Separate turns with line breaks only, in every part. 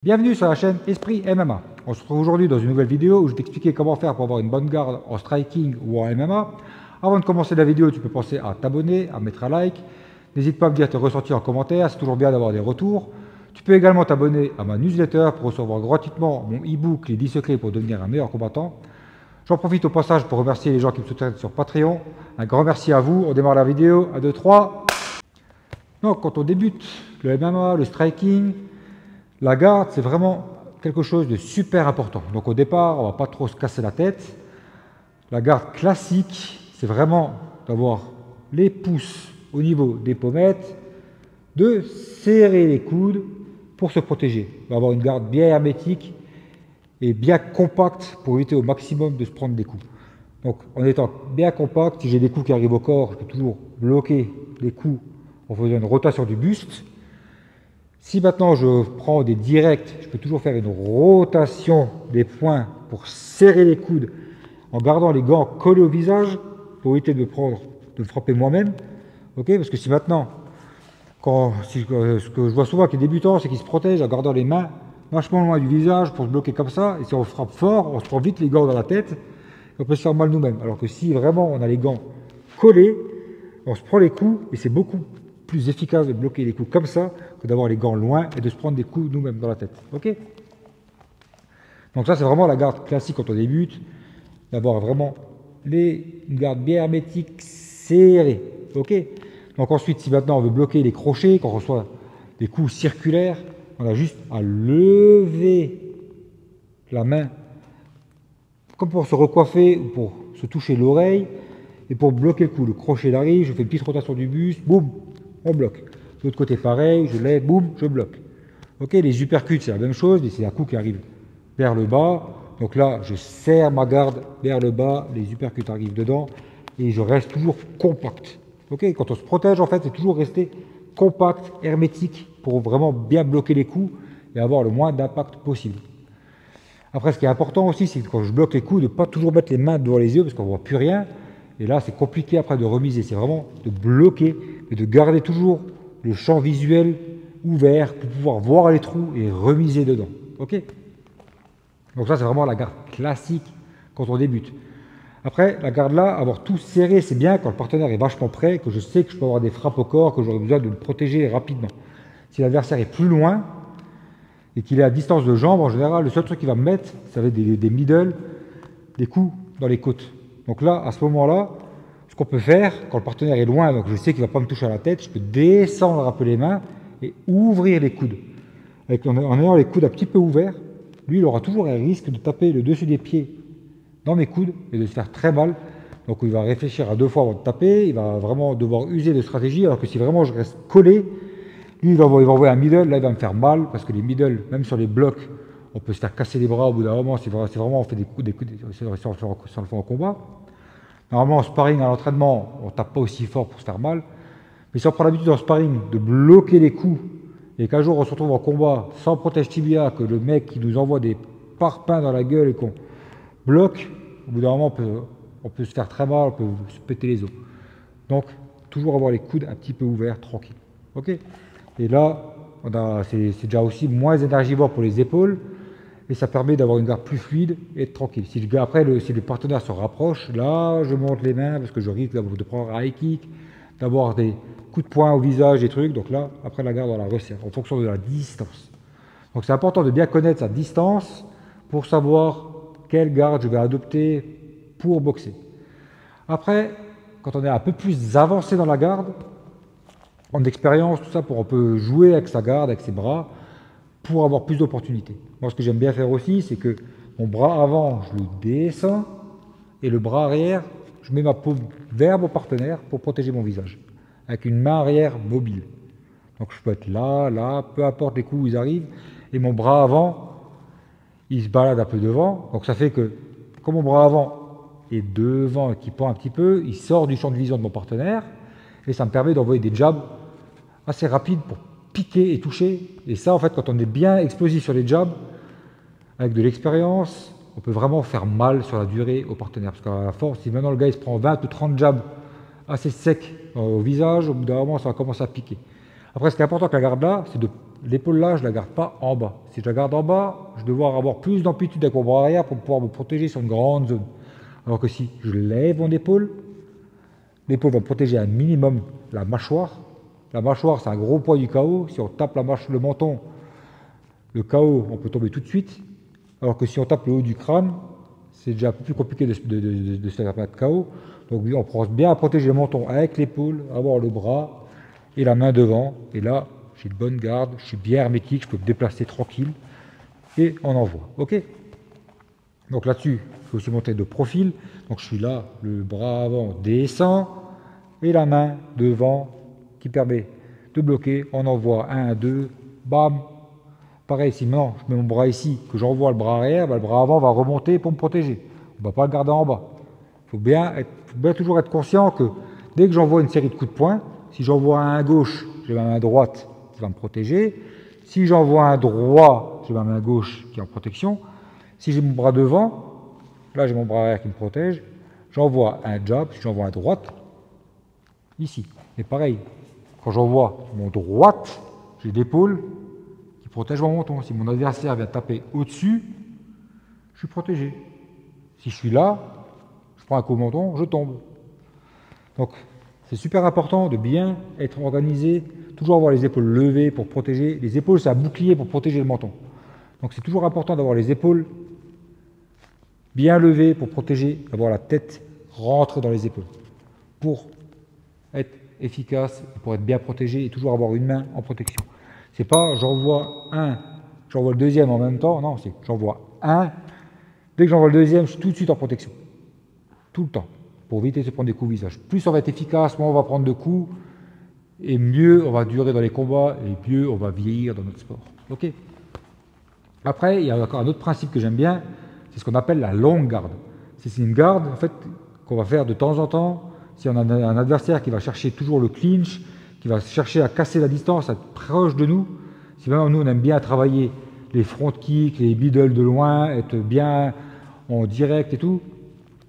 Bienvenue sur la chaîne Esprit MMA. On se retrouve aujourd'hui dans une nouvelle vidéo où je vais t'expliquer comment faire pour avoir une bonne garde en striking ou en MMA. Avant de commencer la vidéo, tu peux penser à t'abonner, à mettre un like. N'hésite pas à me dire tes ressentis en commentaire, c'est toujours bien d'avoir des retours. Tu peux également t'abonner à ma newsletter pour recevoir gratuitement mon e-book Les 10 secrets pour devenir un meilleur combattant. J'en profite au passage pour remercier les gens qui me soutiennent sur Patreon. Un grand merci à vous. On démarre la vidéo. 1, 2, 3. Donc quand on débute le MMA, le striking, la garde, c'est vraiment quelque chose de super important. Donc au départ, on ne va pas trop se casser la tête. La garde classique, c'est vraiment d'avoir les pouces au niveau des pommettes, de serrer les coudes pour se protéger. On va avoir une garde bien hermétique et bien compacte pour éviter au maximum de se prendre des coups. Donc en étant bien compact, si j'ai des coups qui arrivent au corps, je peux toujours bloquer les coups en faisant une rotation du buste. Si maintenant je prends des directs, je peux toujours faire une rotation des poings pour serrer les coudes en gardant les gants collés au visage pour éviter de me frapper moi-même. Okay, parce que si maintenant, ce que je vois souvent avec les débutants, c'est qu'ils se protègent en gardant les mains vachement loin du visage pour se bloquer comme ça. Et si on frappe fort, on se prend vite les gants dans la tête et on peut se faire mal nous-mêmes. Alors que si vraiment on a les gants collés, on se prend les coups et c'est beaucoup plus efficace de bloquer les coups comme ça que d'avoir les gants loin et de se prendre des coups nous-mêmes dans la tête. Ok. Donc ça, c'est vraiment la garde classique quand on débute, d'avoir vraiment une garde bien hermétique, serrée. Ok. Donc ensuite, si maintenant on veut bloquer les crochets, quand on reçoit des coups circulaires, on a juste à lever la main, comme pour se recoiffer ou pour se toucher l'oreille, et pour bloquer le coup. Le crochet arrive, je fais une petite rotation du buste, boum, on bloque. De l'autre côté, pareil, je lève, boum, je bloque. Ok, les uppercuts, c'est la même chose, c'est un coup qui arrive vers le bas. Donc là, je serre ma garde vers le bas, les uppercuts arrivent dedans, et je reste toujours compact. Ok, quand on se protège, en fait, c'est toujours rester compact, hermétique, pour vraiment bien bloquer les coups et avoir le moins d'impact possible. Après, ce qui est important aussi, c'est que quand je bloque les coups, de ne pas toujours mettre les mains devant les yeux, parce qu'on ne voit plus rien. Et là, c'est compliqué après de remiser. C'est vraiment de bloquer et de garder toujours le champ visuel ouvert pour pouvoir voir les trous et remiser dedans. Ok. Donc ça, c'est vraiment la garde classique quand on débute. Après, la garde là, avoir tout serré, c'est bien quand le partenaire est vachement prêt, que je sais que je peux avoir des frappes au corps, que j'aurai besoin de le protéger rapidement. Si l'adversaire est plus loin et qu'il est à distance de jambe, en général, le seul truc qu'il va me mettre, ça va être des middle, des coups dans les côtes. Donc là, à ce moment-là, ce qu'on peut faire, quand le partenaire est loin, donc je sais qu'il ne va pas me toucher à la tête, je peux descendre un peu les mains et ouvrir les coudes. En ayant les coudes un petit peu ouverts, lui, il aura toujours un risque de taper le dessus des pieds dans mes coudes et de se faire très mal. Donc il va réfléchir à 2 fois avant de taper, il va vraiment devoir user de stratégie, alors que si vraiment je reste collé, lui, il va envoyer un middle, là il va me faire mal, parce que les middle, même sur les blocs, on peut se faire casser les bras au bout d'un moment, si vraiment on fait des coups, si on le fait en combat. Normalement, en sparring, à l'entraînement, on ne tape pas aussi fort pour se faire mal. Mais si on prend l'habitude en sparring de bloquer les coups, et qu'un jour on se retrouve en combat sans protège tibia, que le mec qui nous envoie des parpaings dans la gueule et qu'on bloque, au bout d'un moment, on peut se faire très mal, on peut se péter les os. Donc, toujours avoir les coudes un petit peu ouverts, tranquille. Ok. Et là, c'est déjà aussi moins énergivore pour les épaules et ça permet d'avoir une garde plus fluide et être tranquille. Si le partenaire se rapproche, là, je monte les mains parce que je risque de prendre un high kick, d'avoir des coups de poing au visage, des trucs. Donc là, après la garde, on la resserre en fonction de la distance. Donc c'est important de bien connaître sa distance pour savoir quelle garde je vais adopter pour boxer. Après, quand on est un peu plus avancé dans la garde, en expérience, tout ça, on peut jouer avec sa garde, avec ses bras, pour avoir plus d'opportunités. Moi, ce que j'aime bien faire aussi, c'est que mon bras avant, je le descends, et le bras arrière, je mets ma paume vers mon partenaire pour protéger mon visage, avec une main arrière mobile. Donc je peux être là, peu importe les coups où ils arrivent, et mon bras avant, il se balade un peu devant, donc ça fait que, comme mon bras avant est devant et qui pend un petit peu, il sort du champ de vision de mon partenaire, et ça me permet d'envoyer des jabs assez rapides pour piquer et toucher. Et ça, en fait, quand on est bien explosif sur les jabs, avec de l'expérience, on peut vraiment faire mal sur la durée au partenaire. Parce qu'à la force, si maintenant le gars il se prend 20 ou 30 jabs assez secs au visage, au bout d'un moment, ça va commencer à piquer. Après, ce qui est important avec la garde là, c'est de l'épaule là, je ne la garde pas en bas. Si je la garde en bas, je vais devoir avoir plus d'amplitude avec mon bras arrière pour pouvoir me protéger sur une grande zone. Alors que si je lève mon épaule, l'épaule va me protéger un minimum la mâchoire. La mâchoire, c'est un gros poids du KO. Si on tape le menton, le KO, on peut tomber tout de suite. Alors que si on tape le haut du crâne, c'est déjà un peu plus compliqué de se faire de KO. Donc on pense bien à protéger le menton avec l'épaule, avoir le bras et la main devant. Et là, j'ai une bonne garde, je suis bien hermétique, je peux me déplacer tranquille. Et on envoie. OK? Donc là-dessus, je peux aussi monter de profil. Donc je suis là, le bras avant descend et la main devant qui permet de bloquer. On envoie 1, 2, bam. Pareil, si maintenant je mets mon bras ici, que j'envoie le bras arrière, le bras avant va remonter pour me protéger. On ne va pas le garder en bas. Il faut bien toujours être conscient que dès que j'envoie une série de coups de poing, si j'envoie un à gauche, j'ai ma main droite qui va me protéger. Si j'envoie un droit, j'ai ma main gauche qui est en protection. Si j'ai mon bras devant, là j'ai mon bras arrière qui me protège. J'envoie un jab, si j'envoie un droite, ici. Et pareil, quand j'envoie mon droite, j'ai l'épaule qui protège mon menton. Si mon adversaire vient taper au-dessus, je suis protégé. Si je suis là, je prends un coup au menton, je tombe. Donc, c'est super important de bien être organisé, toujours avoir les épaules levées pour protéger. Les épaules, c'est un bouclier pour protéger le menton. Donc, c'est toujours important d'avoir les épaules bien levées pour protéger, avoir la tête rentrée dans les épaules. Pour être efficace, pour être bien protégé et toujours avoir une main en protection. C'est pas j'envoie un, j'envoie le deuxième en même temps. Non, c'est j'envoie un. Dès que j'envoie le deuxième, je suis tout de suite en protection. Tout le temps. Pour éviter de se prendre des coups au visage. Plus on va être efficace, moins on va prendre de coups, et mieux on va durer dans les combats, et mieux on va vieillir dans notre sport. Ok. Après, il y a encore un autre principe que j'aime bien, c'est ce qu'on appelle la longue garde. C'est une garde, en fait, qu'on va faire de temps en temps. Si on a un adversaire qui va chercher toujours le clinch, qui va chercher à casser la distance, à être proche de nous, si maintenant nous on aime bien travailler les front kicks, les middle de loin, être bien en direct et tout,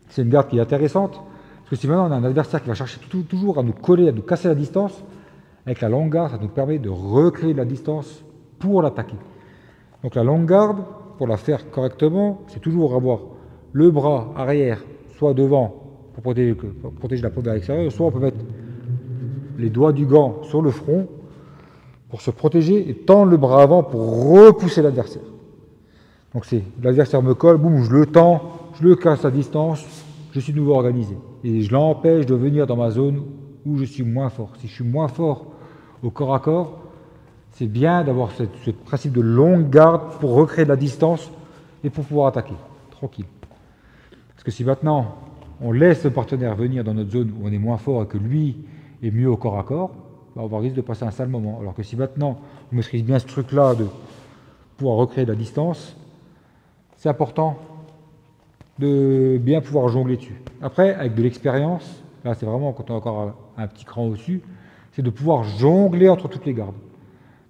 c'est une garde qui est intéressante. Parce que si maintenant on a un adversaire qui va chercher toujours à nous coller, à nous casser la distance, avec la longue garde, ça nous permet de recréer de la distance pour l'attaquer. Donc la longue garde, pour la faire correctement, c'est toujours avoir le bras arrière, soit devant, pour protéger la paume vers l'extérieur, soit on peut mettre les doigts du gant sur le front pour se protéger et tendre le bras avant pour repousser l'adversaire. Donc c'est l'adversaire me colle, boum, je le tends, je le casse à distance, je suis de nouveau organisé. Et je l'empêche de venir dans ma zone où je suis moins fort. Si je suis moins fort au corps à corps, c'est bien d'avoir ce principe de longue garde pour recréer de la distance et pour pouvoir attaquer, tranquille. Parce que si maintenant on laisse le partenaire venir dans notre zone où on est moins fort et que lui est mieux au corps à corps, bah on va risquer de passer un sale moment. Alors que si maintenant on maîtrise bien ce truc-là de pouvoir recréer de la distance, c'est important de bien pouvoir jongler dessus. Après, avec de l'expérience, là c'est vraiment quand on a encore un petit cran au-dessus, c'est de pouvoir jongler entre toutes les gardes.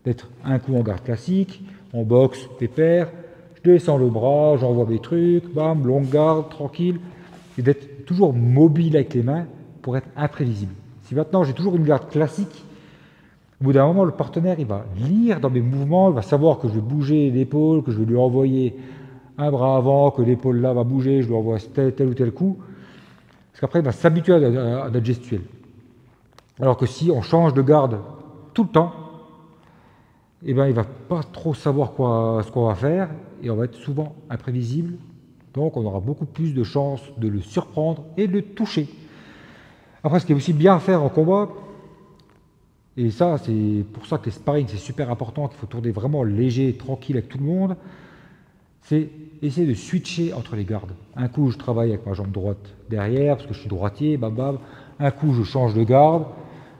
D'être un coup en garde classique, en boxe, pépère, je descends le bras, j'envoie mes trucs, bam, longue garde, tranquille, et d'être toujours mobile avec les mains pour être imprévisible. Si maintenant j'ai toujours une garde classique, au bout d'un moment, le partenaire il va lire dans mes mouvements, il va savoir que je vais bouger l'épaule, que je vais lui envoyer un bras avant, que l'épaule là va bouger, je lui envoie tel ou tel coup, parce qu'après il va s'habituer à notre gestuelle. Alors que si on change de garde tout le temps, eh ben, il ne va pas trop savoir ce qu'on va faire et on va être souvent imprévisible. Donc on aura beaucoup plus de chances de le surprendre et de le toucher. Après, ce qui est aussi bien à faire en combat, et ça c'est pour ça que les sparring c'est super important, qu'il faut tourner vraiment léger, tranquille avec tout le monde, c'est essayer de switcher entre les gardes. Un coup je travaille avec ma jambe droite derrière parce que je suis droitier, bam bam. Un coup je change de garde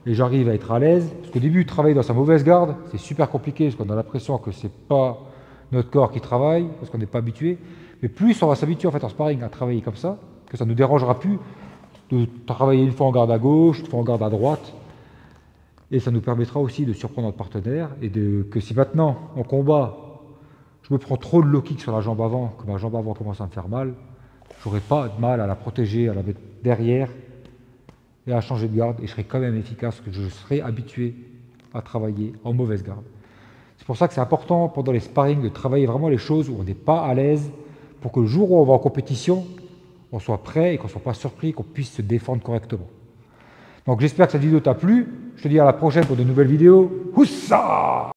et j'arrive à être à l'aise. Parce qu'au début, travailler dans sa mauvaise garde, c'est super compliqué parce qu'on a l'impression que c'est pas notre corps qui travaille, parce qu'on n'est pas habitué. Mais plus on va s'habituer en fait en sparring à travailler comme ça, que ça ne nous dérangera plus de travailler une fois en garde à gauche, une fois en garde à droite. Et ça nous permettra aussi de surprendre notre partenaire et que si maintenant, en combat, je me prends trop de low kick sur la jambe avant, que ma jambe avant commence à me faire mal, j'aurai pas de mal à la protéger, à la mettre derrière et à changer de garde, et je serai quand même efficace, parce que je serai habitué à travailler en mauvaise garde. C'est pour ça que c'est important pendant les sparring de travailler vraiment les choses où on n'est pas à l'aise pour que le jour où on va en compétition, on soit prêt et qu'on ne soit pas surpris, qu'on puisse se défendre correctement. Donc j'espère que cette vidéo t'a plu. Je te dis à la prochaine pour de nouvelles vidéos. Houssa!